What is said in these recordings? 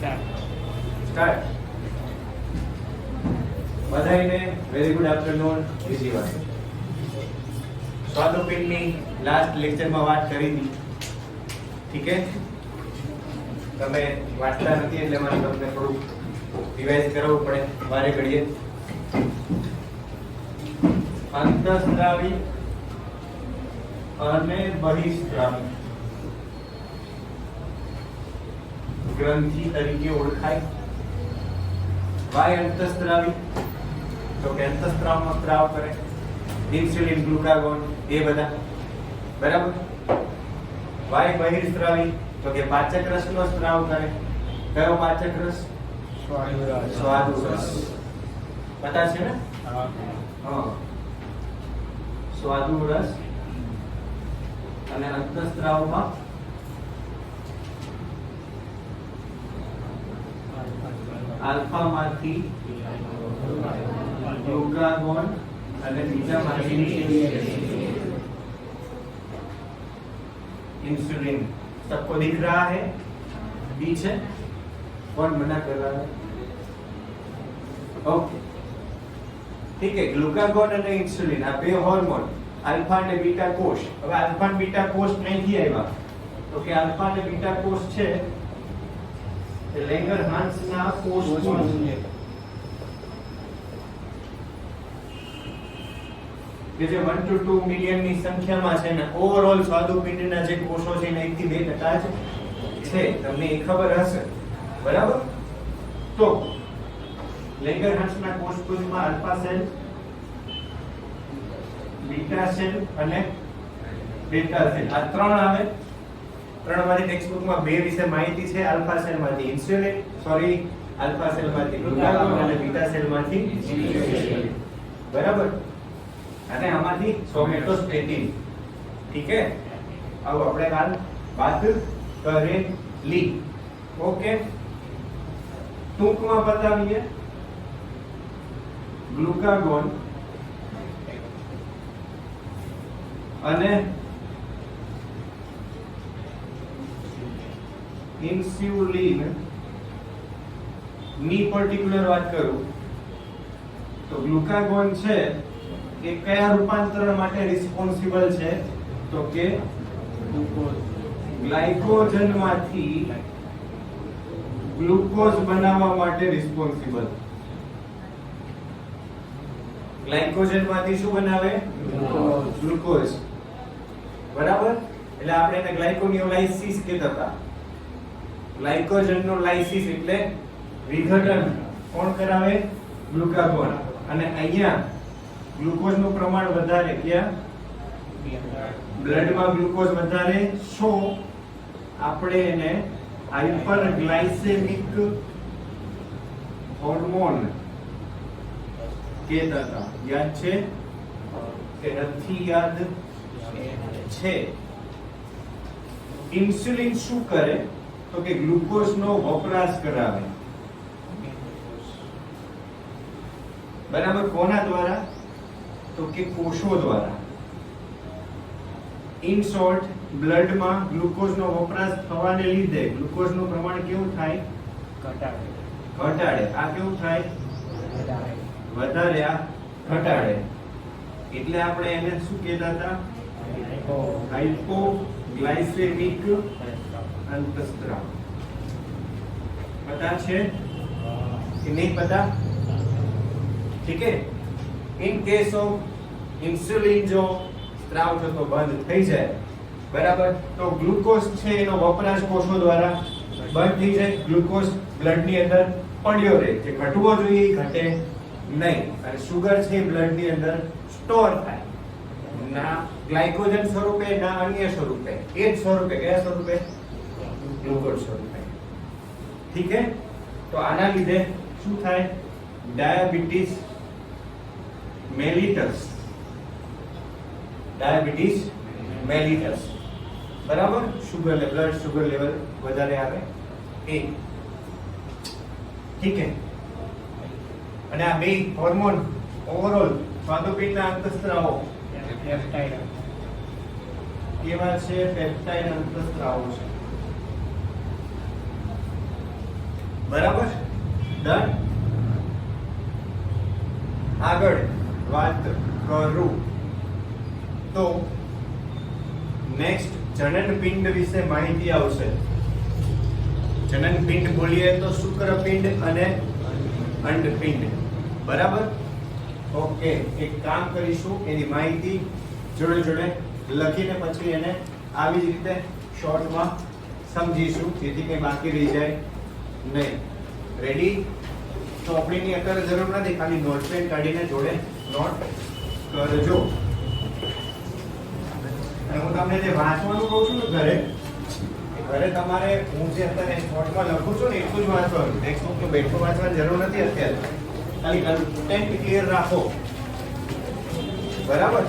Start. બધાને very good afternoon. બીજી વાત સ્વાદુપિંડની લાસ્ટ લેક્ચરમાં વાત કરી હતી. ઠીક છે, તમે વાંચતા નથી એટલે મારે તમને થોડું રિવાઇઝ કરાવવું પડે વારે ઘડીએ. અંતઃસ્ત્રાવી અને બહિઃસ્ત્રાવી ગ્રંથિ તરીકે ઓળખાય. વાય અંતઃસ્ત્રાવી તો કે અંતઃસ્ત્રાવનો સ્ત્રાવ કરે, ઇન્સ્યુલિન, ગ્લુકાગોન એ બધા બરાબર. વાય બહિઃસ્ત્રાવી તો કે પાચક રસનો સ્ત્રાવ કરે. કયો પાચક રસ? સ્વાદુ રસ. પતા છે ને? હા, સ્વાદુ રસ. અને અંતઃસ્ત્રાવમાં આલ્ફા માંથી ગ્લુકાગોન અને બીજામાંથી इंसुलिन. सबको दिख रहा है? बी है, कौन मना कर रहा है? ओके, ठीक है. ग्लूकागोन અને ઇન્સ્યુલિન આ બે હોર્મોન આલ્ફા અને બીટા કોષ. હવે આલ્ફા અને બીટા કોષ ક્યાંથી આવ્યા? તો કે આલ્ફા અને બીટા કોષ છે એ લેંગરહાન્સના કોષમાંથી કે જે 1 to 2 મિલિયન ની સંખ્યામાં છે ને ઓવરઓલ સ્વાદુપિંડના જે કોષો છે ને 1 થી 2% જ છે. તમને એ ખબર હશે બરાબર. તો લેંગરહાન્સના કોષપુંજમાં આલ્ફા સેલ, બીટા સેલ અને બેટા સેલ આ ત્રણ આવે. ત્રણમાંથી ટેક્સ્ટબુકમાં બે વિશે માહિતી છે. Alpha સેલમાંથી insulin, sorry alpha સેલમાંથી glucagon અને બીટા સેલમાંથી ઇન્સ્યુલિન બરાબર. અને આમાંથી સોમેટોસ્ટેટિન. ઠીક છે, આવો આપણે કાલ વાત કરેલી. ઓકે, ટૂંકમાં બતાવીએ. ગ્લુકાગોન અને ઇન્સ્યુલિન ની પર્ટિક્યુલર વાત કરું તો ગ્લુકાગોન છે એ કયા રૂપાંતરણ માટે રિસ્પોન્સિબલ છે? તો કે ગ્લાયકોજનમાંથી ગ્લુકોઝ બનાવવા માટે રિસ્પોન્સિબલ. ગ્લાયકોજનમાંથી શું બનાવે? ગ્લુકોઝ બરાબર. એટલે આપણે એને ગ્લાયકોનિયોલાઇસિસ કહેતા હતા. ગ્લાયકોજનનો લાઇસિસ એટલે વિઘટન કોણ કરાવે? ગ્લુકાગોન. અને અહીંયા ગ્લુકોઝનું પ્રમાણ વધારે ક્યાં? બ્લડમાં ગ્લુકોઝ વધારે. સો આપણે એને હાઇપરગ્લાયસેમિક હોર્મોન કહેતા હતા. યાદ છે કે નથી યાદ? છે. ઇન્સ્યુલિન શું કરે? તો કે ગ્લુકોઝનો વપરાશ કરાવે બરાબર. કોના દ્વારા? તો કે કોષો દ્વારા. ઇન શોર્ટ, બ્લડમાં ગ્લુકોઝનો વપરાશ થવાને લીધે ગ્લુકોઝનું પ્રમાણ કેવું થાય? ઘટાડે. આ કેવું થાય? વધારે. આ ઘટાડે. એટલે આપણે એને શું કહેતા હતા? હાઇપોગ્લાયસેમિક અંતઃસ્ત્રાવ. પતા છે કે નહીં પતા? ઠીક है. ઇન કેસ ઓફ ઇન્સ્યુલિન જો સ્ત્રાવ થતો બંધ થઈ જાય બરાબર, તો ગ્લુકોઝ છે એનો વપરાશ કોષો દ્વારા બંધ થઈ જાય. ગ્લુકોઝ બ્લડની અંદર પડ્યો રહે. જે ઘટવો જોઈએ એ ઘટે નહીં. અને સુગર છે બ્લડની અંદર સ્ટોર થાય. ના ગ્લાયકોજન સ્વરૂપે ના અન્ય સ્વરૂપે. એ જ સ્વરૂપે. કયા સ્વરૂપે? ગ્લુકોઝ સ્વરૂપે. ઠીક है. તો આના લીધે શું થાય? Diabetes mellitus. ડાયાબિટીસ મેલિટસ બરાબર. Sugar level, blood sugar level વધારે આવે એ. ઠીક है. અને આ બે હોર્મોન ઓવરઓલ સ્વાદુપિંડના અંતઃસ્ત્રાવો કેવા છે? પેપ્ટાઇડ અંતઃસ્ત્રાવો છે. બરાબર, ડન. આગળ વાત કરું તો નેક્સ્ટ જનનપિંડ વિશે માહિતી આવશે. જનનપિંડ બોલીએ તો શુક્રપિંડ અને અંડપિંડ. બરાબર, ઓકે. એક કામ કરીશું, એની માહિતી જોડે જોડે લખીને પછી એને આવી જ રીતે શોર્ટમાં સમજીશું, જેથી કંઈ બાકી રહી જાય નહીં. રેડી? તો આપણીની અત્યારે જરૂર નથી, ખાલી નોટપેન કાઢીને જોડે નોટ કરજો. અને હું તમને જે વાંચવાનું કહું છું ને ઘરે તમારે હું જે અત્યારે નોટમાં લખું છું ને એટલું જ વાંચવાનું. ટેક્સ્ટ બુક બેઠું વાંચવાની જરૂર નથી અત્યારે. ખાલી કન્ટેન્ટ ક્લિયર રાખો. બરાબર?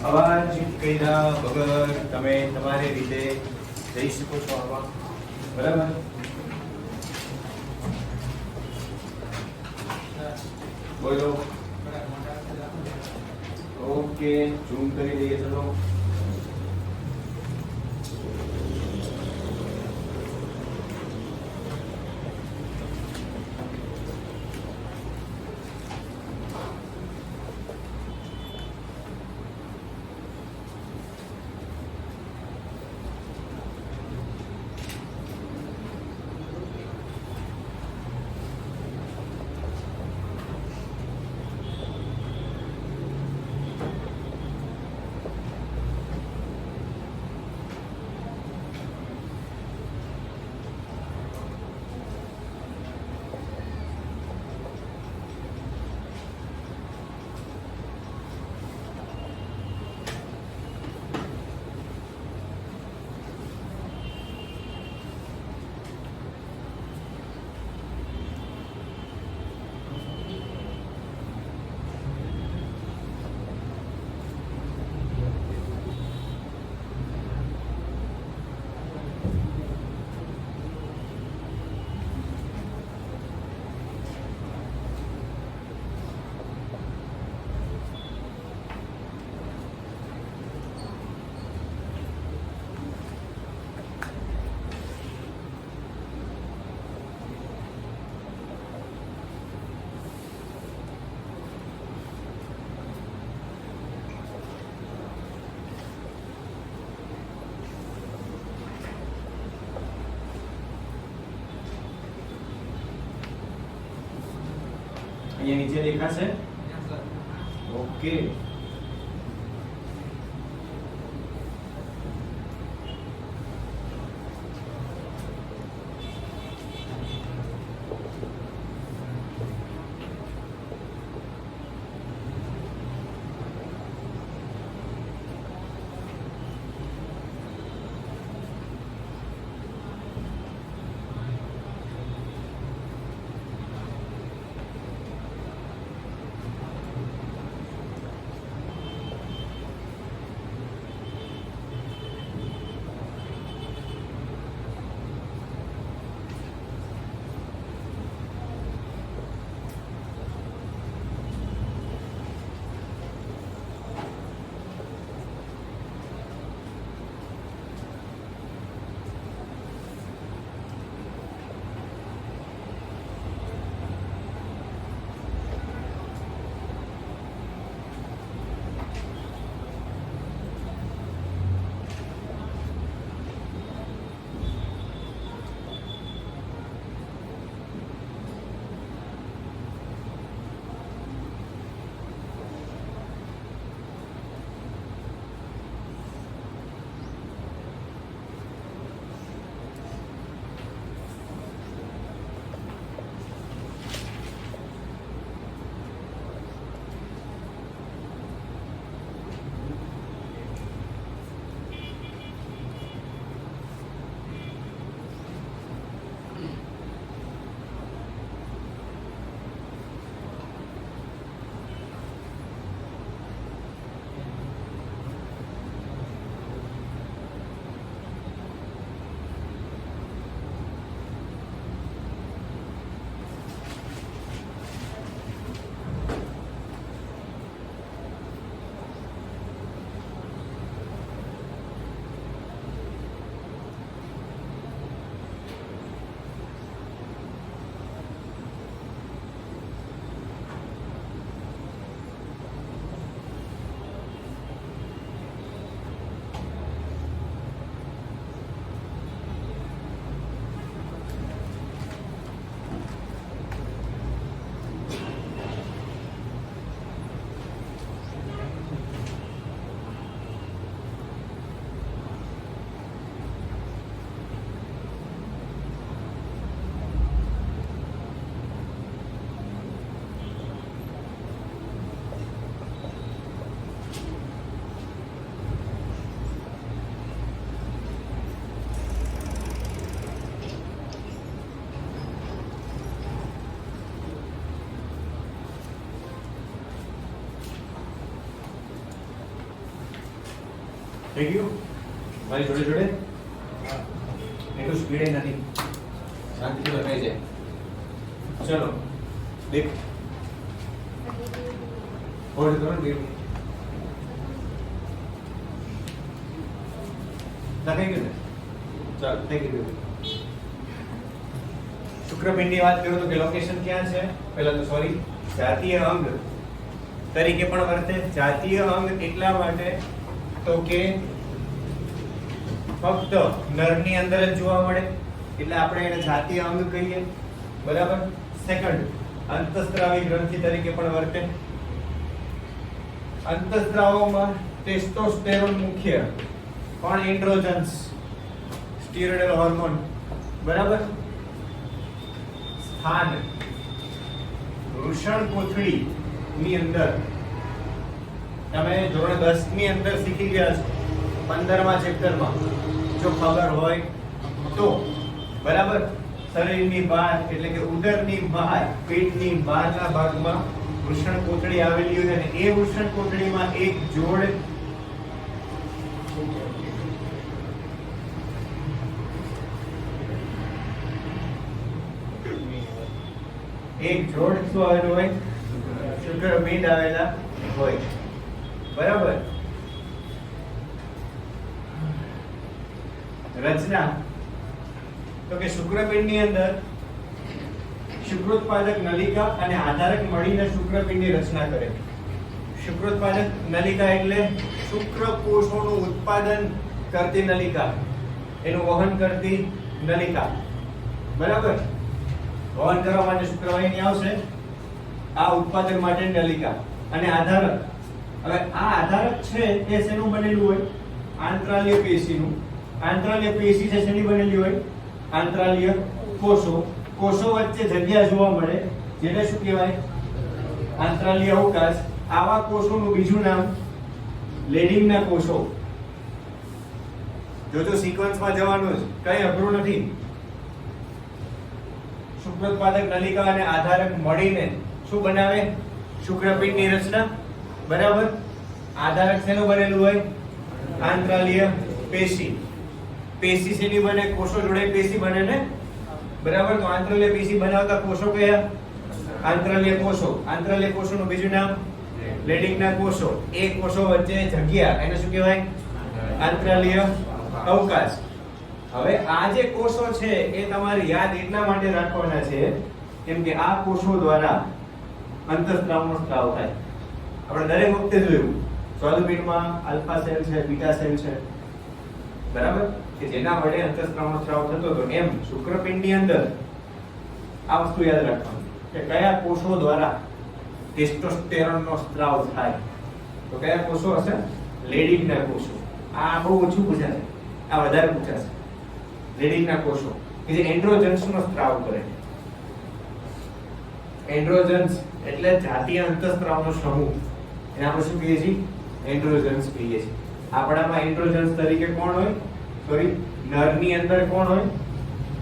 અવાજ કર્યા વગર તમે તમારી રીતે જઈ શકો છો આમાં. બરાબર? બોલો. ઓકે, ઝૂમ કરી દઈએ. ચલો, અહીંયા નીચે દેખાશે. ઓકે, થઈ ગયું મારી જોડે જોડે એટલું સ્પીડ નથી શાંતિથી થઈ જાય ચલો દેખ હોલ્ડ કરો ને લખાઈ ગયું ને ચાલો થઈ ગયું શુક્રપિંડની વાત કરું તો કે લોકેશન ક્યાં છે પહેલા તો સોરી જાતીય અંગ તરીકે પણ વર્તે જાતીય અંગ એટલા માટે તો કે ફક્ત નરની અંદર જ જોવા મળે એટલે આપણે એને જાતીય અંગ કહીએ બરાબર સેકન્ડ અંતઃસ્ત્રાવી ગ્રંથિ તરીકે પણ વર્તે અંતઃસ્ત્રાવોમાં ટેસ્ટોસ્ટેરોન મુખ્ય પણ એન્ડ્રોજન્સ સ્ટીરોઇડલ હોર્મોન બરાબર સ્થાન વૃષણકોથળી ની અંદર તમે ધોરણ 10 ની અંદર શીખી ગયા છો 15મા ચેપ્ટરમાં જો ખબર હોય તો બરાબર શરીરની બહાર એટલે કે ઉદરની બહાર પેટની બહારના ભાગમાં વૃષણકોથળી આવેલી હોય અને એ વૃષણકોથળીમાં એક જોડ શું આવેલું હોય શુક્રપિંડ આવેલા હોય બરાબર રચના તો કે શુક્રપિંડની અંદર શુક્રોત્પાદક નલિકા અને આધારક મળીને શુક્રપિંડની રચના કરે શુક્રોત્પાદક નલિકા એટલે શુક્રકોષોનું ઉત્પાદન કરતી નલિકા એનું વહન કરતી નલિકા બરાબર વહન કરવા માટે શુક્રવાહિની આવશે આ ઉત્પાદન માટે નલિકા અને આધારક હવે આ આધારક છે એ શેનું બનેલું હોય આંતરાલીય પેશીનું આંતરાલીય પેશી છે શેની બનેલી હોય આંતરાલીય કોષો કોષો વચ્ચે જગ્યા જોવા મળે જેને શું કહેવાય આંતરાલીય અવકાશ આવા કોષોનું બીજું નામ લેડિંગના કોષો જો સિક્વન્સમાં જવાનું છે કઈ અઘરું નથી શુક્રોત્પાદક નલિકા અને આધારક મળીને શું બનાવે શુક્રપિંડની રચના બરાબર આધારક શેનું બનેલું હોય આંતરાલીય પેશી પેશી શેની બને કોષો જોડે પેશી બને ને બરાબર તો આંતરાલીય પેશી બનાવતા કોષો કયા આંતરાલીય કોષોનું બીજું નામ લેડિંગના કોષો એ કોષો વચ્ચે જગ્યા એને શું કહેવાય આંતરાલીય અવકાશ હવે આ જે કોષો છે એ તમારે યાદ એટલા માટે રાખવાના છે કેમ કે આ કોષો દ્વારા અંતઃસ્ત્રાવનો સ્ત્રાવ થાય આપણે દરેક વખતે જોયું સ્વાદુપિંડમાં આલ્ફા સેલ છે બીટા સેલ છે બરાબર કે જેના વડે અંતઃસ્ત્રાવનો સ્ત્રાવ થતો હતો એમ શુક્રપિંડની અંદર આ વસ્તુ યાદ રાખવાની કે કયા કોષો દ્વારા ટેસ્ટોસ્ટેરોનનો સ્ત્રાવ થાય તો કયા કોષો હશે લેડિંગના કોષો આ બહુ ઓછું પૂછાશે આ વધારે પૂછાશે લેડિંગના કોષો કે જે એન્ડ્રોજન્સનો સ્ત્રાવ કરે એન્ડ્રોજન્સ એટલે જાતીય અંતઃસ્ત્રાવનો સમૂહ એને આપણે શું કહીએ છીએ એન્ડ્રોજન્સ કહીએ છીએ આપણામાં એન્ડ્રોજન્સ તરીકે કોણ હોય સોરી નરની અંદર કોણ હોય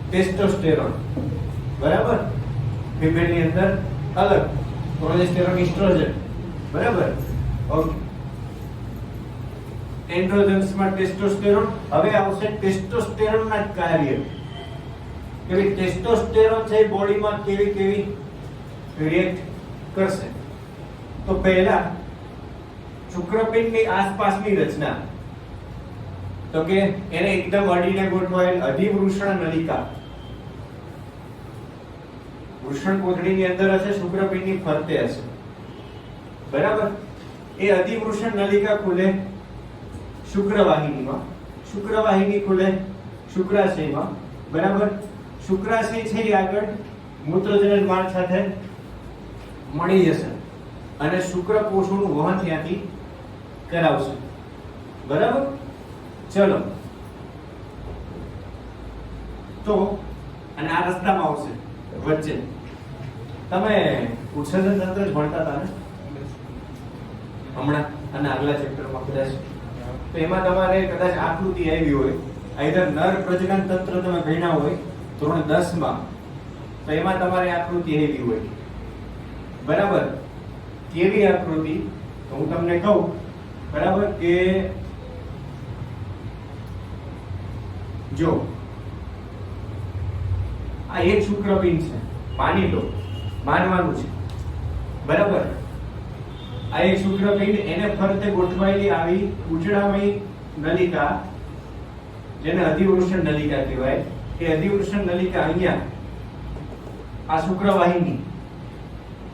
ટેસ્ટોસ્ટેરોન બરાબર ફિમેલની અંદર અલગ પ્રોજેસ્ટેરોન એસ્ટ્રોજન બરાબર ઓકે એન્ડ્રોજન્સમાં ટેસ્ટોસ્ટેરોન હવે આવશે ટેસ્ટોસ્ટેરોનના કાર્ય કે ભાઈ ટેસ્ટોસ્ટેરોન છે બોડીમાં કેવી રિએક્ટ કરશે તો પહેલા શુક્રપિંડની આસપાસની રચના તો કે એને એકદમ અડીને ગોઠવાયેલ અધિવૃષણ નલિકા વૃષણકોથળીની અંદર હશે શુક્રપિંડની ફરતે હશે બરાબર એ અધિવૃષણ નલિકા ખુલે શુક્રવાહિની ખુલે શુક્રાશયમાં બરાબર શુક્રાશય છે એ આગળ મૂત્રજનન માર્ગ સાથે મળી જશે અને શુક્રકોષોનું વહન ત્યાંથી કરાવશે બરાબર ચલો તો અને આ રસ્તામાં આવશે વચ્ચે તમે ઉત્સર્જન તંત્ર જ ભણતા હતા ને હમણાં અને આગલા ચેપ્ટરમાં કદાચ તો એમાં તમારે કદાચ આકૃતિ આવી હોય આઈધર નર પ્રજનન તંત્ર તમે ભણ્યા હોય ધોરણ 10 માં તો એમાં તમારે આકૃતિ આવી હોય બરાબર કેવી આકૃતિ તો હું તમને કહું બરાબર કે જો આ એક શુક્રપિંડ છે, માની લો, માનવાનું છે, બરાબર. આ એક શુક્રપિંડ, એને ફરતે ગોઠવાયેલી આવી ઉજળામય નલિકા, જેને અધિવૃષણ નલિકા કહેવાય, એ અધિવૃષણ નલિકા અહીંયા આ શુક્રવાહિની,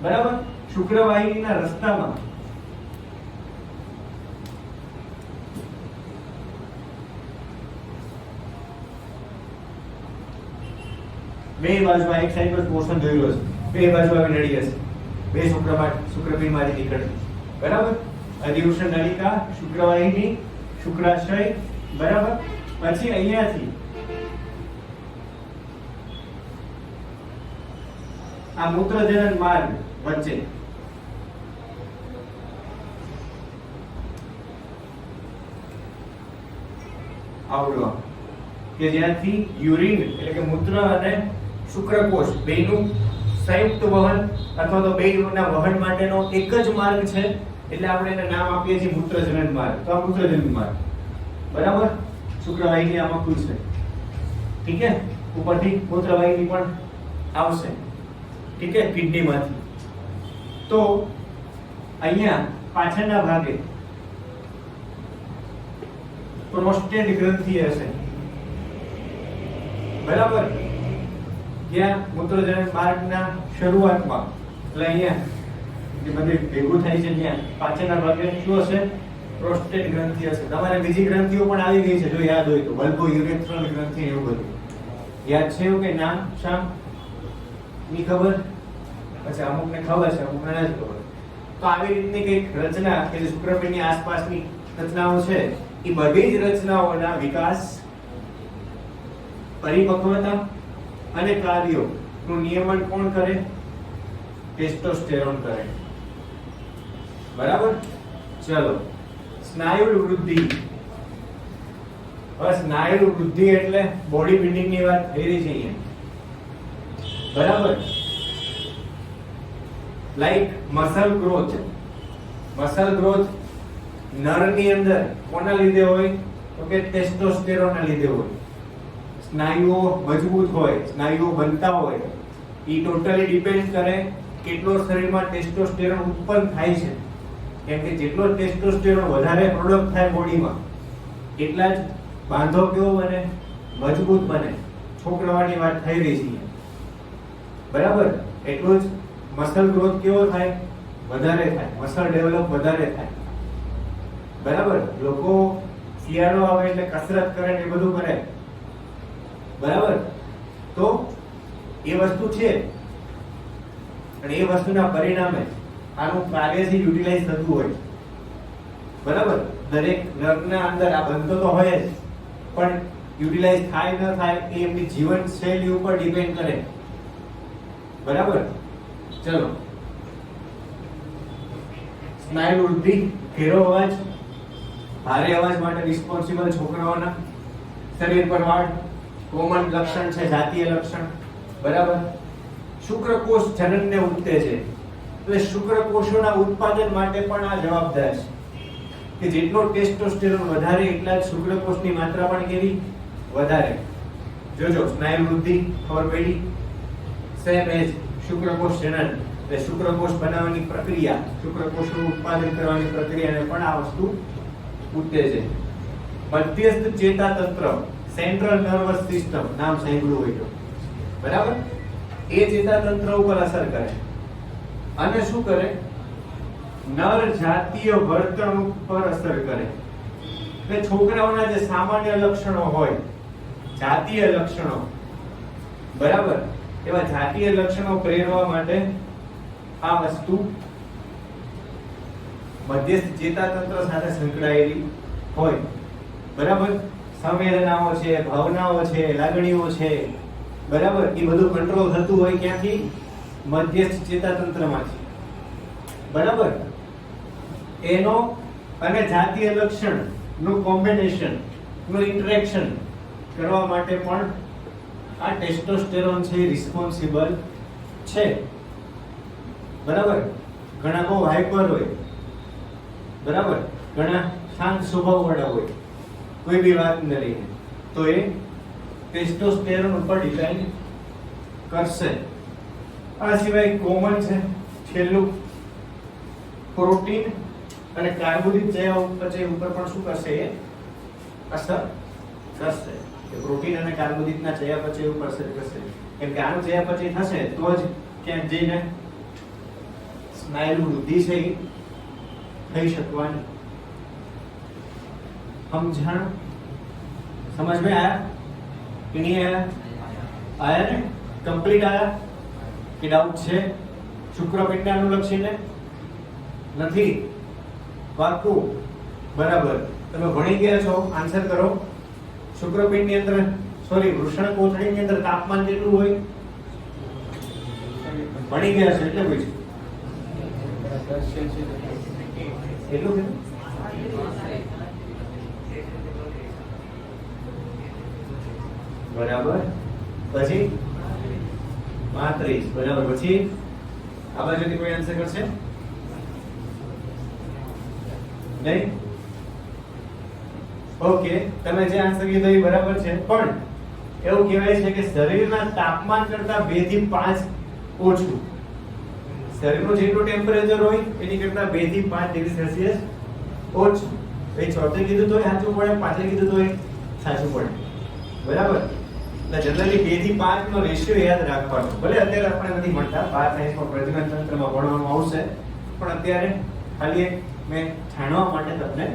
બરાબર, શુક્રવાહિનીના રસ્તામાં બે બાજુ એક સાઈડ પર પોર્શન જોયેલો છે, બે બાજુ આવી નળી હશે, બે શુક્રપિંડમાંથી નીકળતી, બરાબર. અધિવૃષણ નલિકા, શુક્રવાહિની, શુક્રાશય, બરાબર. પછી અહીંયાથી આ મૂત્રજનન માર્ગ વચ્ચે આવડો કે જ્યાંથી યુરિન એટલે કે મૂત્ર અને શુક્રકોષ બેયનું સંયુક્ત વહન અથવા તો બેયના વહન માટેનો એક જ માર્ગ છે, એટલે આપણે એને નામ આપીએ છીએ મૂત્રજનન માર્ગ. તો આ મૂત્રજનન માર્ગ, બરાબર. શુક્રવાહિની આમાં ખુલશે, ઠીક છે. ઉપરથી મૂત્રવાહિની પણ આવશે, ઠીક છે, કિડનીમાંથી. તો અહીંયા પાછળના ભાગે પ્રોસ્ટેટ ગ્રંથિ હશે, બરાબર. જ્યાં મૂત્રજનન માર્ગના શરૂઆતમાં, એટલે અહીંયા જે બધું ભેગું થાય છે, ત્યાં પાછળના ભાગે શું હશે? પ્રોસ્ટેટ ગ્રંથિ હશે. તમારે બીજી ગ્રંથિઓ પણ આવી ગઈ છે, જો યાદ હોય તો, બલ્બો યુરેથ્રલ ગ્રંથિ, એવું બધું યાદ છે? એવું કે નામ શામ ની ખબર? અચ્છા, અમુકને ખબર છે, અમુકને નથી ખબર. તો આવી રીતની કઈક રચના કે જે શુક્રપિંડની આસપાસની રચનાઓ છે, એ બધી જ રચનાઓના વિકાસ, પરિપક્વતા અને કાર્યોનું નિયમન કોણ કરે? ટેસ્ટોસ્ટેરોન કરે, બરાબર. ચલો, સ્નાયુ વૃદ્ધિ. હવે સ્નાયુ વૃદ્ધિ એટલે બોડી બિલ્ડિંગ ની વાત થઈ રહી છે અહીંયા, બરાબર. Like muscle growth. Muscle growth નરની અંદર કોના લીધે હોય? તો કે ટેસ્ટોસ્ટેરોનના લીધે હોય. સ્નાયુઓ મજબૂત હોય, સ્નાયુઓ બનતા હોય, એ ટોટલી ડિપેન્ડ કરે કેટલો શરીરમાં ટેસ્ટોસ્ટેરોન ઉત્પન્ન થાય છે. કેમ કે જેટલો ટેસ્ટોસ્ટેરોન વધારે પ્રોડક્ટ થાય બોડીમાં, એટલા જ બાંધો કેવો બને? મજબૂત બને. છોકરાવાની વાત થઈ રહી છે, બરાબર. એટલું જ મસલ ગ્રોથ કેવો થાય? વધારે થાય. મસલ ડેવલપ વધારે થાય, બરાબર. લોકો શિયાળો આવે એટલે કસરત કરે ને એ બધું કરે, બરાબર. તો એ વસ્તુ છે, અને એ વસ્તુના પરિણામે આનું કાર્યથી યુટિલાઇઝ થતું હોય, બરાબર. દરેક નર્વના અંદર આ બનતો તો હોય જ, પણ યુટિલાઇઝ થાય ન થાય એ એમની જીવનશૈલી ઉપર ડિપેન્ડ કરે, બરાબર. ચલો, સ્નાયુ વૃદ્ધિ, ઘેરો અવાજ, ભારે અવાજ માટે રિસ્પોન્સિબલ છોકરાઓના શરીર પર વાળ, કોમન લક્ષણ છે, જાતીય લક્ષણ, બરાબર. શુક્રકોષ જનનને ઉત્તેજે, એટલે શુક્રકોષોના ઉત્પાદન માટે પણ આ જવાબદાર છે કે જેટલો ટેસ્ટોસ્ટેરોન વધારે એટલા જ શુક્રકોષની માત્રા પણ કેવી? વધારે. જોજો, સ્નાયુ વૃદ્ધિ ખબર પડી? સેમ એજ શુક્રકોષ જનન, એટલે શુક્રકોષ બનાવવાની પ્રક્રિયા, શુક્રકોષનું ઉત્પાદન કરવાની પ્રક્રિયાને પણ આ વસ્તુ ઉત્તેજે. મધ્યસ્થ ચેતાતંત્ર, સેન્ટ્રલ નર્વસ સિસ્ટમ, નામ સાંભળ્યું હોય તો, બરાબર. એ ચેતાતંત્ર ઉપર અસર કરે અને શું કરે? નર જાતીય વર્તણૂક પર અસર કરે. એટલે છોકરાઓના જે સામાન્ય લક્ષણો હોય, જાતીય લક્ષણો, બરાબર, એવા જાતીય લક્ષણો પ્રેરવા માટે આ વસ્તુ મધ્યસ્થ ચેતાતંત્ર સાથે સંકળાયેલી હોય, બરાબર. સંવેદનાઓ છે, ભાવનાઓ છે, લાગણીઓ છે, બરાબર, એ બધું કંટ્રોલ થતું હોય ક્યાંથી? મધ્યસ્થ ચેતાતંત્રમાંથી, બરાબર. એનો અને જાતીય લક્ષણ નું કોમ્બિનેશન નું ઇન્ટરેક્શન કરવા માટે પણ આ ટેસ્ટોસ્ટેરોન છે રિસ્પોન્સિબલ છે, બરાબર. ઘણા બહુ હાઈપર હોય, બરાબર, ઘણા શાંત સ્વભાવ વાળા હોય, કોઈ બી વાત ન લઈને, તો એ ટેસ્ટોસ્ટેરોન ઉપર ડિપેન્ડ કરશે. આ સિવાય કોમન છે છેલ્લું પ્રોટીન અને કાર્બોદિત ચયાપચય ઉપર પણ શું કરશે? એ અસર કરશે. કે પ્રોટીન અને કાર્બોદિતના ચયાપચય ઉપર અસર કરશે. કેમ કે આનું ચયાપચય થશે તો જ ક્યાંક જઈને સ્નાયુ વૃદ્ધિ છે એ થઈ શકવાની. સમજણ? समझ में आया कि नहीं आया? आया ने? कंप्लीट आया कि डाउट છે? શુક્રપિંડ અનુલક્ષીને નથી? પાક્કું? બરાબર. તમે ભણી ગયા છો, આન્સર કરો. શુક્રપિંડ ની અંદર સોરી વૃષણ કોથળી ની અંદર તાપમાન કેટલું હોય? ભણી ગયા છે એટલે પૂછ્યું. એટલું કે બરાબર. પછી 35 બરાબર. પછી આ બાજુથી કોઈ આન્સર કરશે નહીં? ઓકે, તમે જે આન્સર કીધો એ બરાબર છે, પણ એવું કહેવાય છે કે શરીરના તાપમાન કરતા 2 થી 5 ઓછું. શરીરનું જેટલું ટેમ્પરેચર હોય એની કરતા 2 થી 5 ડિગ્રી સેલ્સિયસ ઓછું. એ ચોથે કીધું તો સાચું પડે, પાંચે કીધું તો સાચું પડે. બરાબર. એટલે જનરલી 2 થી 5 નો રેશિયો યાદ રાખવાનો. ભલે અત્યારે આપણે નથી ભણતા, 12 સાયન્સમાં પ્રજનન તંત્રમાં ભણવામાં આવશે, પણ અત્યારે ખાલી મેં જાણવા માટે તમને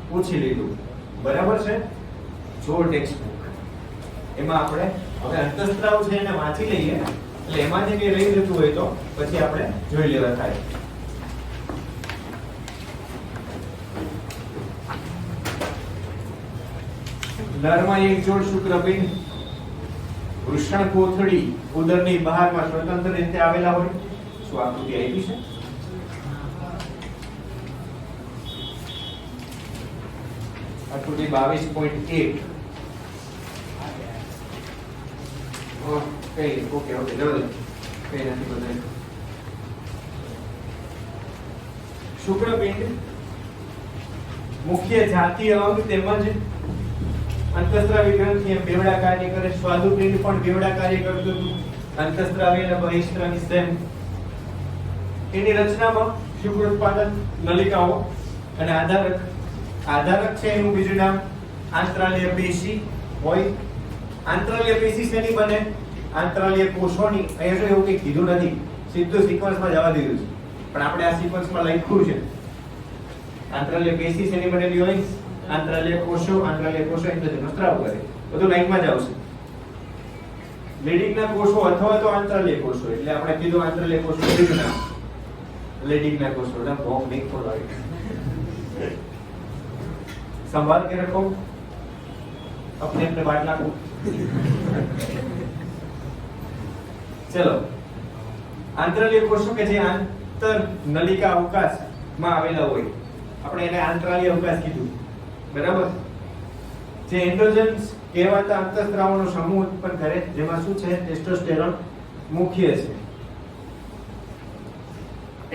પૂછી લીધું. બરાબર છે? જો ટેક્સ્ટ બુક એમાં આપણે હવે અંતઃસ્ત્રાવ છે એને વાંચી લઈએ, એટલે એમાંથી કઈ રહી જતું હોય તો પછી આપણે જોઈ લેવા થાય. નરમાં એક જોડ શુક્રપિંડ વૃષણ કોથળી ઉદરની બહારમાં સ્વતંત્ર રીતે આવેલા હોય. શું આકૃતિ આપી છે? આકૃતિ 22.1. ઓકે ઓકે ઓકે જવા દો, કઈ નથી બદલાય. શુક્રપિંડ મુખ્ય જાતીય અંગ તેમજ અંતઃસ્ત્રાવી ગ્રંથિ એમ બેવડા કાર્ય કરે. સ્વાદુપિંડ પણ બેવડા કાર્ય કરતું હતું. અંતઃસ્ત્રાવી અને બહિસ્ત્રાવી સેમ. એની રચનામાં શુક્ર ઉત્પાદન નલિકાઓ અને આધારક છે એનું બીજું નામ આંતરાલીય પેશી હોય. આંતરાલીય પેશી શેની બને? આંતરાલીય કોષોની. અહીંયા તો એવું કંઈ કીધું નથી, સીધું સિક્વન્સમાં જવા દીધું છે, પણ આપણે આ સિક્વન્સમાં લખ્યું છે. આંતરાલીય પેશી શેની બનેલી હોય? આંતરાલીય કોષો. આંતરાલીય કોષો એટલે સ્ત્રાવ કરે, બધું લાઈનમાં જ આવશે. લેડિંગના કોષો અથવા તો આંતરાલીય કોષો, એટલે આપણે કીધું આંતરાલીય કોષો બીજું નામ લેડિંગના કોષો. એટલે બોમ્બ નહીં ખોલાવી. संभाल के रखो, अपने अपने बाटला को. चलो, आंतरालीय कोषो કે જે આંતર નલિકા અવકાશમાં આવેલા હોય, આપણે એને આંતરાલીય અવકાશ કીધું. બરાબર. જે એન્ડ્રોજન્સ કહેવાતા અંતઃસ્ત્રાવનો સમૂહ ઉત્પન્ન કરે, જેમાં શું છે? ટેસ્ટોસ્ટેરોન મુખ્ય છે.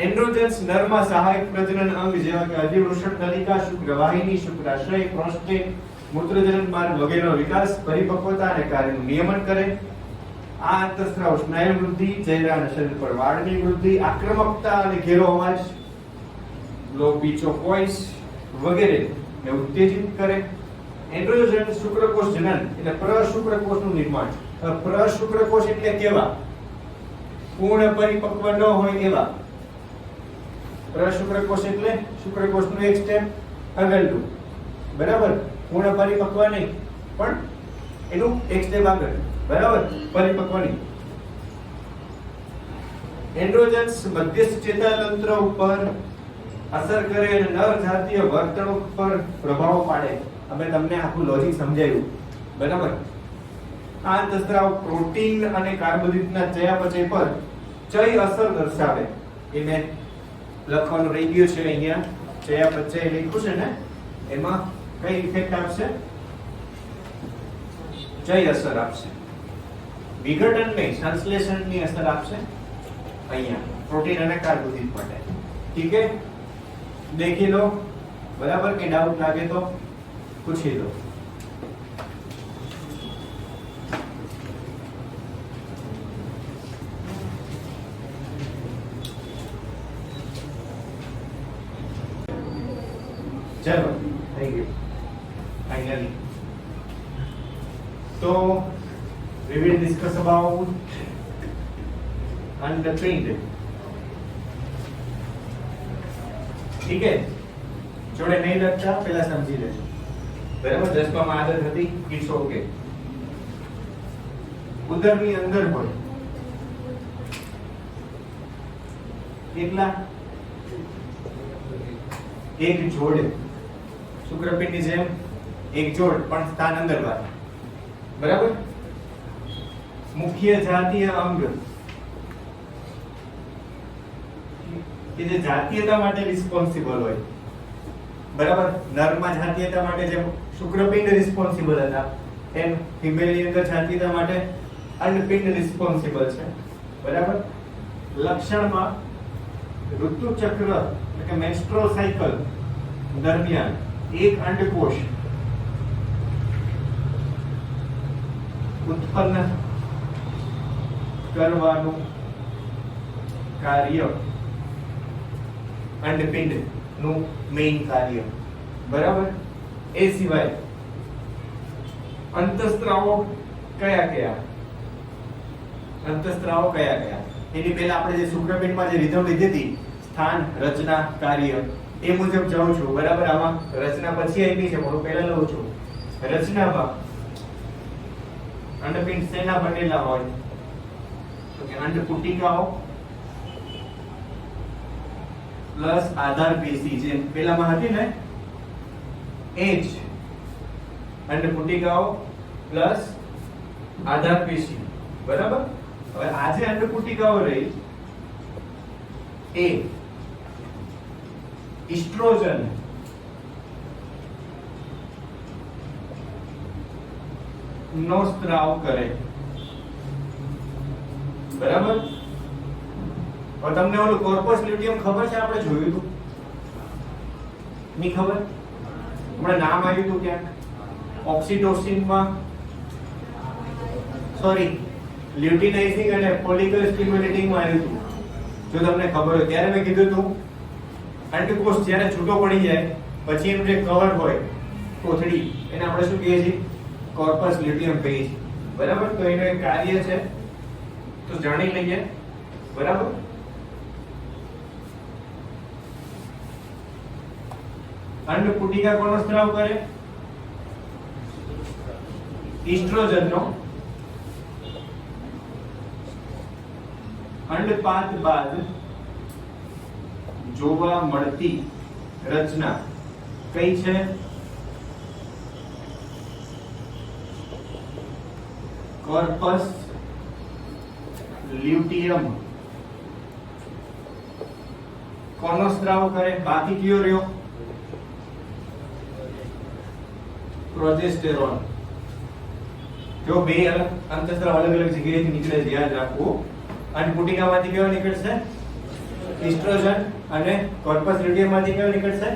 એન્ડ્રોજન્સ નરમાં સહાયક પ્રજનન અંગ જેવા કે અધિવૃષણ નલિકા, શુક્રવાહિની, શુક્રાશય, પ્રોસ્ટેટ, મૂત્રજનન માર્ગ વગેરેનો વિકાસ, પરિપક્વતા અને કાર્યનું નિયમન કરે. આ અંતઃસ્ત્રાવ સ્નાયુ વૃદ્ધિ, ચહેરા અને શરીર પર વાળની વૃદ્ધિ, આક્રમકતા અને ઘેરો અવાજ, લો પીચ ઓફ વોઇસ વગેરે ને ઉત્તેજિત કરે. એન્ડ્રોજન શુક્રકોષ જનન એટલે પ્રશુક્રકોષનું નિર્માણ. પ્રશુક્રકોષ એટલે કેવા? પૂર્ણ પરિપક્વ ન હોય એવા. પ્રશુક્રકોષ એટલે શુક્રકોષનું એક સ્ટેપ આગળનું. બરાબર. પૂર્ણ પરિપક્વ નહીં, પણ એનું એક સ્ટેપ આગળ. બરાબર. પરિપક્વ નહીં. એન્ડ્રોજન્સ મધ્યસ્થ ચેતાતંત્ર ઉપર અસર કરે અને નર જાતીય વર્તણૂક પર પ્રભાવ પાડે. અમે તમને આખું લોજિક સમજાવ્યું. બરાબર. આ અંતઃસ્ત્રાવ પ્રોટીન અને કાર્બોદિતના ચયાપચય પર ચય અસર દર્શાવે. એ મેં લખવાનું રહી ગયું છે અહીંયા. ચયાપચય લખ્યું છે ને, એમાં કઈ ઇફેક્ટ આપશે? ચય અસર આપશે. વિઘટન નહીં, સંશ્લેષણની અસર આપશે અહીંયા પ્રોટીન અને કાર્બોદિત માટે. ઠીક છે? દેખી લો. બરાબર. કે ડાઉટ લાગે તો પૂછી લો. तो we will discuss about underpinned. ठीक है, જોડે નહીં લખતા પહેલા સમજી લેજો. બરાબર, 10 માં આદત હતી, ઇટ્સ ઓકે. ઉદરની અંદર હોય કેટલા? એક જોડ, શુક્રપિંડની જેમ એક જોડ પણ સ્થાન અંદર બહાર. બરાબર. મુખ્ય જાતીય અંગ કે જે જાતીયતા માટે રિસ્પોન્સિબલ હોય. બરાબર, નરમાં જાતીયતા માટે જેમ શુક્રપિંડ રિસ્પોન્સિબલ હતા એમ ફિમેલની અંદર જાતીયતા માટે અંડપિંડ રિસ્પોન્સિબલ છે. બરાબર. લક્ષણમાં ઋતુચક્ર એટલે કે મેન્સ્ટ્રુઅલ સાયકલ દરમિયાન એક અંડકોષ ઉત્પન્ન કરવાનું કાર્ય અંડપિંડ નું મેઇન કાર્ય. બરાબર. એ સિવાય અંતઃસ્ત્રાવો કયા કયા? અંતઃસ્ત્રાવો કયા કયા? એની પહેલા આપણે જે શુક્રપિંડમાં જે રીધમ લીધી હતી, સ્થાન, રચના, કાર્ય, એ મુજબ જાઉં છું. બરાબર. આમાં રચના પછી આવી છે, હું પહેલા લઉં છું. રચનામાં અંડપિંડ શેના બનેલા હોય? તો કે અંડપુટિકાઓ પ્લસ આધાર પેશી, જે પેલામાં હતી ને એ જ અંડપુટિકાઓ પ્લસ આધાર પેશી. બરાબર. હવે આ જે અંડપુટિકાઓ રહી એ ઇસ્ટ્રોજન નો સ્ત્રાવ કરે. બરાબર. હવે તમને ઓલું કોર્પસ લ્યુટિયમ ખબર છે? આપણે જોયું હતું, ની ખબર? હમણાં નામ આવ્યું હતું ક્યાંક ઓક્સિટોસિનમાં, સોરી લ્યુટિનાઇઝિંગ અને ફોલિકલ સ્ટિમ્યુલેટિંગ માં આવ્યું હતું. જો તમને ખબર હોય ત્યારે મેં કીધું હતું અંડકોષ જ્યારે છૂટો પડી જાય પછી એનું જે કવર હોય કોથળી, એને આપણે શું કહીએ છીએ? કોર્પસ લ્યુટિયમ કહીએ છીએ. બરાબર. તો એનું એક કાર્ય છે, તો જાણી લઈએ. બરાબર. અંડપુટિકા કોનો સ્ત્રાવ કરે? ઇસ્ટ્રોજનનો. અંડપાત બાદ જોવા મળતી રચના કઈ છે? Corpus luteum. કોનો સ્ત્રાવ કરે? બાકી કયો રહ્યો? પ્રોજેસ્ટેરોન. જો બે અંતઃસ્ત્રાવ અલગ અલગ જગ્યાએથી નીકળે છે, યાદ રાખવું. અંડપુટિકામાંથી કયો નીકળશે? ઇસ્ટ્રોજન. અને કોર્પસ લ્યુટિયમ માંથી કયો નીકળશે?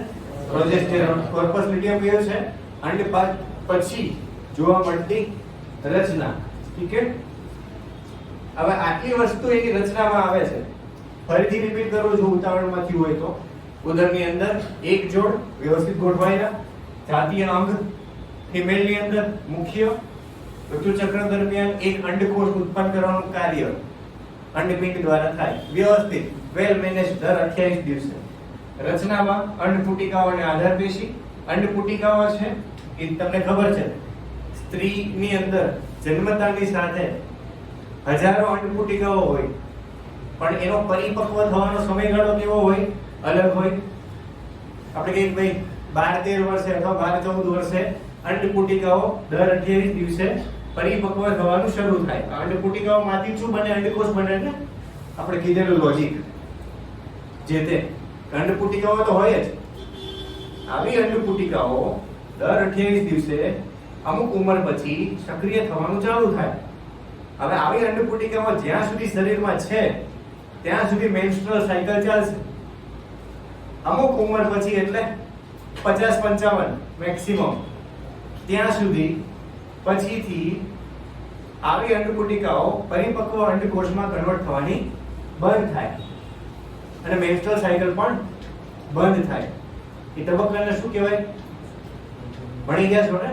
પ્રોજેસ્ટેરોન. કોર્પસ લ્યુટિયમ કયો છે? અંડપાત પછી જોવા મળતી રચના. ઠીક છે. હવે આટલી વસ્તુ એની રચનામાં આવે છે. ફરીથી રિપીટ કરું છું ઉતાવળમાંથી હોય તો. ઉદરની અંદર એક જોડ વ્યવસ્થિત ગોઠવાયેલા જાતીય અંગ, ફિમેલની અંદર મુખ્ય, ઋતુચક્ર દરમિયાન એક અંડકોષ ઉત્પન્ન કરવાનું કાર્ય અંડપિંડ દ્વારા થાય. વ્યવસ્થિત વેલ મેનેજ દર 28 દિવસે. રચનામાં અંડપુટિકાઓ અને આધાર પેશી. અંડપુટિકાઓ છે એ તમને ખબર છે સ્ત્રીની અંદર જન્મતાની સાથે હજારો અંડપુટિકાઓ હોય, પણ એનો પરિપક્વ થવાનો સમયગાળો કેવો હોય? અલગ હોય. આપણે કહીએ ભાઈ 12-13 વર્ષે અથવા 12-14 વર્ષે અંડપુટિકાઓ દર 28 દિવસે પરિપક્વ થવાનું શરૂ થાય. અંડપુટિકાઓમાંથી શું બને? અંડકોષ બને. ને આપણે કીધેલું લોજિક જે તે અંડપુટિકાઓ તો હોય જ. આવી અંડપુટિકાઓ દર 28 દિવસે અમુક ઉંમર પછી સક્રિય થવાનું ચાલુ થાય. હવે આવી અંડપુટિકાઓ જ્યાં સુધી શરીરમાં છે ત્યાં સુધી મેન્સ્ટ્રુઅલ સાયકલ ચાલશે. અમુક ઉંમર પછી એટલે 50-55 મેક્સિમમ, ત્યાં સુધી પછીથી આવી અંડપુટિકાઓ પરિપક્વ અંડકોષમાં કન્વર્ટ થવાની બંધ થાય અને મેન્સ્ટ્રુઅલ સાયકલ પણ બંધ થાય. એ તબક્કાને શું કહેવાય? ભણી ગયા છો ને?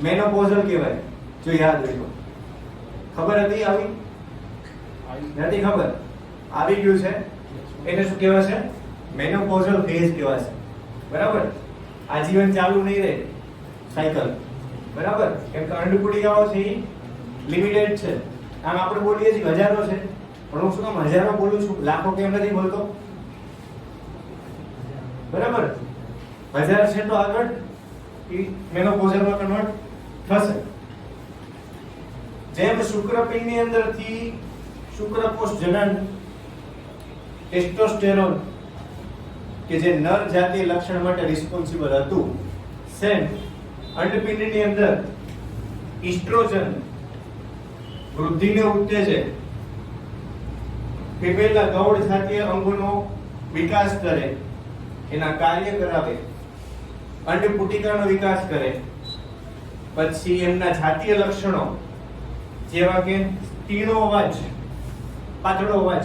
મેનોપોઝલ કહેવાય. જો યાદ હોય તો. ખબર હતી આવી? નથી ખબર? આવી ગયું છે એને શું કહેવાય છે? મેનોપોઝલ ફેઝ કહેવાય છે. બરાબર? આજીવન ચાલુ નહીં રહે સાયકલ. બરાબર? કેમ કે અંડપુટિકાઓ છે એ લિમિટેડ છે. આમ આપણે બોલીએ છીએ હજારો છે, પણ હું શું કામ હજારો બોલું છું, લાખો કેમ નથી બોલતો? બરાબર? 1000 છે તો આગળ એ મેનોપોઝલમાં કન્વર્ટ થશે. જેમ શુક્રપિંડની અંદરથી શુક્રકોષ જનન ટેસ્ટોસ્ટેરોન કે જે નર જાતીય લક્ષણ માટે રિસ્પોન્સિબલ હતું, સેમ અંડપિંડની અંદર ઈસ્ટ્રોજન વૃદ્ધિને ઉત્તેજે, ફિમેલના ગૌણ જાતીય અંગોનો વિકાસ કરે, એના કાર્ય કરાવે, અંડપુટિકાનો વિકાસ કરે, પછી એમના જાતીય લક્ષણો જેવા કે તીણો અવાજ, પાતળો અવાજ,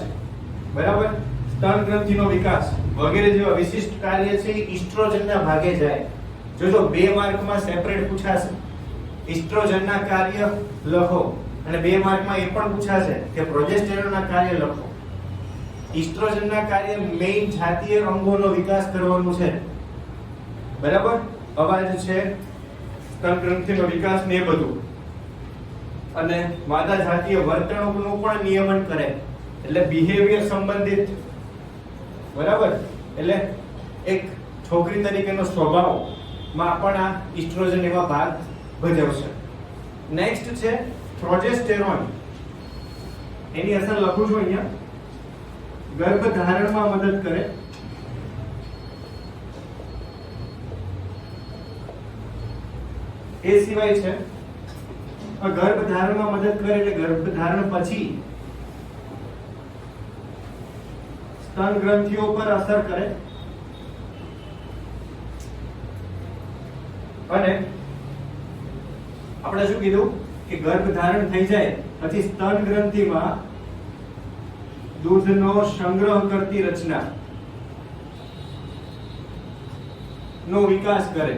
બરાબર, સ્તન ગ્રંથિનો વિકાસ વગેરે જેવા વિશિષ્ટ કાર્ય છે એ ઈસ્ટ્રોજનના ભાગે જાય. જોજો 2 માર્કમાં સેપરેટ પૂછાશે. ઈસ્ટ્રોજનના કાર્ય લખો અને 2 માર્કમાં એ પણ પૂછાશે કે પ્રોજેસ્ટેરોનના કાર્ય લખો. ઈસ્ટ્રોજનના કાર્ય મેઇન જાતીય અંગોનો વિકાસ કરવાનું છે. બરાબર? અવાજ છે, સ્તન ગ્રંથિનો વિકાસ ને એ બધું. અને માદા જાતીય વર્તણૂકનું પણ નિયમન કરે, એટલે બિહેવિયર સંબંધિત. બરાબર? એટલે એક છોકરી તરીકેનો સ્વભાવમાં પણ આ ઈસ્ટ્રોજન એવા ભાગ ભજવશે. નેક્સ્ટ છે પ્રોજેસ્ટેરોન. એની અસર લખું છું અહીંયા. ગર્ભધારણમાં મદદ કરે, એ સિવાય છે ગર્ભધારણમાં મદદ કરે એટલે ગર્ભધારણ પછી સ્તન ગ્રંથિઓ પર અસર કરે અને આપણે શું કીધું કે ગર્ભધારણ થઈ જાય પછી સ્તન ગ્રંથિમાં દૂધનો સંગ્રહ કરતી રચના નો વિકાસ કરે.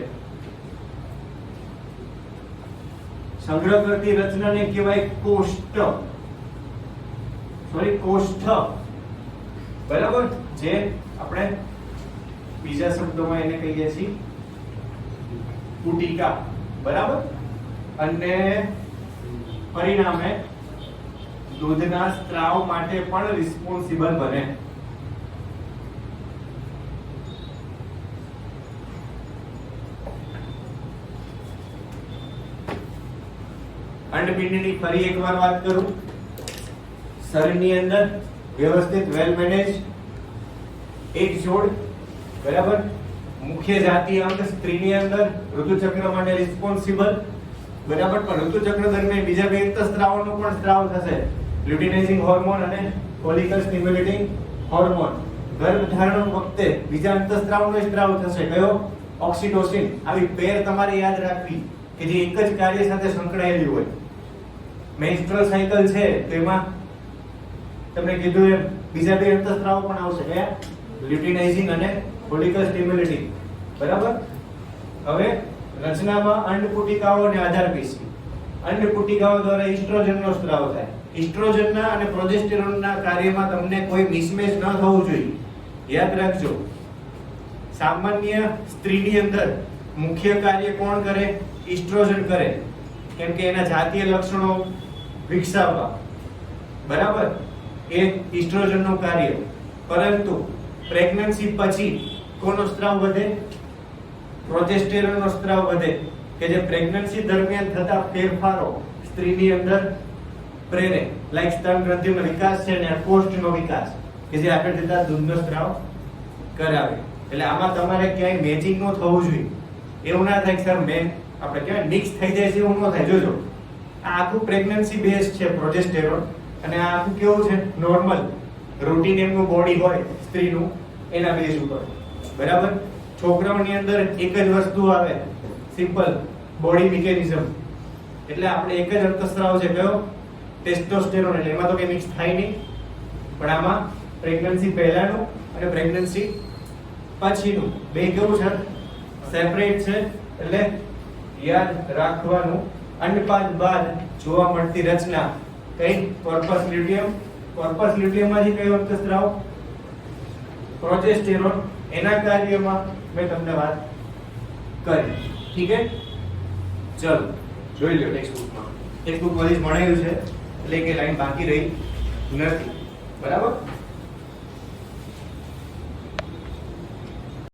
સંગ્રહ કરતી રચનાને કહેવાય કોષ્ઠ. બરાબર? જે આપણે બીજા શબ્દોમાં એને કહીએ છીએ પુટિકા. બરાબર? અને પરિણામે દૂધના સ્ત્રાવ માટે પણ રિસ્પોન્સિબલ બને. અંડપિંડની ફરી એકવાર વાત કરું. શરીરની અંદર વ્યવસ્થિત વેલ મેનેજ એક જોડ, બરાબર, મુખ્ય જાતીય અંગ સ્ત્રીની અંદર ઋતુચક્ર માટે રિસ્પોન્સિબલ. બરાબર? પણ ઋતુચક્ર દરમિયાન બીજા બે અંતઃસ્ત્રાવનો પણ સ્ત્રાવ થશે, લ્યુટિનાઇઝિંગ હોર્મોન અને ફોલિકલ સ્ટિમ્યુલેટિંગ હોર્મોન. ગર્ભધારણ વખતે બીજા અંતઃસ્ત્રાવનો સ્ત્રાવ થશે. કયો? ઓક્સિટોસિન. આવી પેર તમારે યાદ રાખવી કે જે એક જ કાર્ય સાથે સંકળાયેલી હોય. મેન્સ્ટ્રુઅલ સાયકલ છે તો એમાં તમને કીધું એમ બીજા બે અંતઃસ્ત્રાવો પણ આવશે, કયા? લ્યુટિનાઇઝિંગ અને ફોલિકલ સ્ટિમ્યુલેટિંગ. બરાબર? હવે રચનામાં અંડપુટિકાઓ અને આધારપેશી. અંડપુટિકાઓ દ્વારા ઈસ્ટ્રોજનનો સ્ત્રાવ થાય. ઈસ્ટ્રોજનના અને પ્રોજેસ્ટેરોનના કાર્યમાં તમને કોઈ મિસમેચ ન થવું જોઈએ. યાદ રાખજો, સામાન્ય સ્ત્રીની અંદર મુખ્ય કાર્ય કોણ કરે? ઈસ્ટ્રોજન કરે, કેમ કે એના જાતીય લક્ષણો વિકસાવવા. બરાબર? એ ઈસ્ટ્રોજનનું કાર્ય. પરંતુ પ્રેગ્નન્સી પછી કોનો સ્ત્રાવ વધે? પ્રોજેસ્ટેરોનનો સ્ત્રાવ વધે, કે જે પ્રેગ્નન્સી દરમિયાન થતા ફેરફારો સ્ત્રીની અંદર પ્રેરે, લાઈક સ્તન ગ્રંથિનો વિકાસ છે અને કોષ્ઠનો વિકાસ, કે જે આગળ જતા દૂધનો સ્ત્રાવ કરાવે. એટલે આમાં તમારે ક્યાંય મેચિંગ ન થવું જોઈએ. એવું ના થાય કે સર આપણે કહેવાય મિક્સ થઈ જાય છે, એવું ન થાય. જોજો, આ આખું પ્રેગ્નન્સી બેઝ છે પ્રોજેસ્ટેરોન, અને આ આખું કેવું છે? નોર્મલ રૂટીન એમનું બોડી હોય સ્ત્રીનું, એના બેઝ ઉપર. બરાબર? છોકરાઓની અંદર એક જ વસ્તુ આવે, સિમ્પલ બોડી મિકેનિઝમ. એટલે આપણે એક જ અંતઃસ્ત્રાવ છે, કયો? ટેસ્ટોસ્ટેરોન. એટલે એમાં તો કઈ મિક્સ થાય નહીં. પણ આમાં પ્રેગ્નન્સી પહેલાનું અને પ્રેગ્નન્સી પછીનું બે કેવું છે? સેપરેટ છે. એટલે યાદ રાખવાનું અંડપાદ બાદ જોવા મળતી રચના કઈ કોર્પસ લ્યુટિયમ. કોર્પસ લ્યુટિયમમાંથી કયો રક્તસ્રાવ પ્રોજેસ્ટેરોન. એના કાર્યમાં મેં તમને વાત કરી. ઠીક છે, ચલો જોઈ લો ટેક્સ્ટબુકમાં. ટેક્સ્ટબુક બધી જ ભણેલું છે એટલે કે લાઈન બાકી રહી નથી. બરાબર.